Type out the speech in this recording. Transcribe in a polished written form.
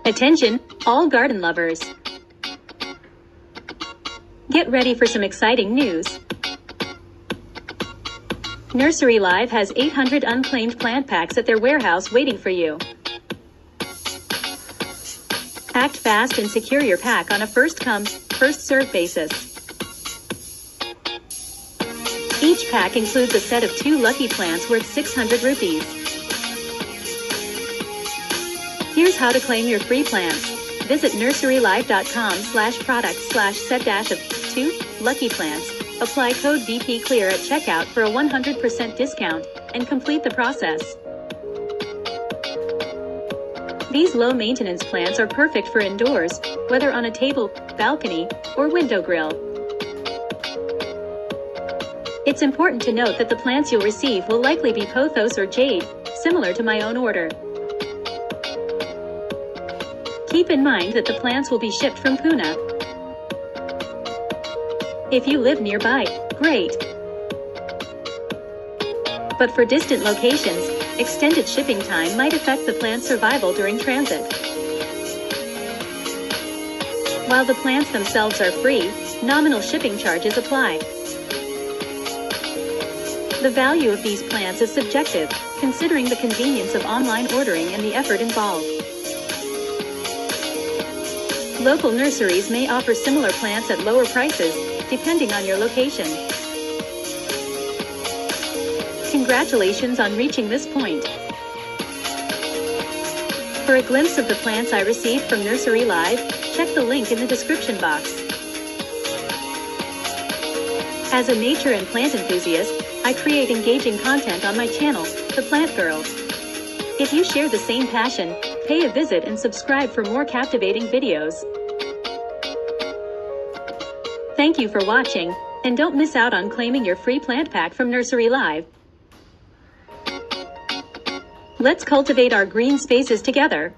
Attention, all garden lovers. Get ready for some exciting news. Nurserylive has 800 unclaimed plant packs at their warehouse waiting for you. Act fast and secure your pack on a first-come, first-served basis. Each pack includes a set of 2 lucky plants worth 600 rupees. Here's how to claim your free plants. Visit nurserylive.com/product/set-of-2 lucky plants. Apply code VPClear at checkout for a 100% discount, and complete the process. These low-maintenance plants are perfect for indoors, whether on a table, balcony, or window grill. It's important to note that the plants you'll receive will likely be pothos or jade, similar to my own order. Keep in mind that the plants will be shipped from Pune. If you live nearby, great. But for distant locations, extended shipping time might affect the plant's survival during transit. While the plants themselves are free, nominal shipping charges apply. The value of these plants is subjective, considering the convenience of online ordering and the effort involved. Local nurseries may offer similar plants at lower prices, depending on your location. Congratulations on reaching this point. For a glimpse of the plants I received from Nurserylive, check the link in the description box. As a nature and plant enthusiast, I create engaging content on my channel, The Plant Girl. If you share the same passion, pay a visit and subscribe for more captivating videos. Thank you for watching, and don't miss out on claiming your free plant pack from Nurserylive. Let's cultivate our green spaces together.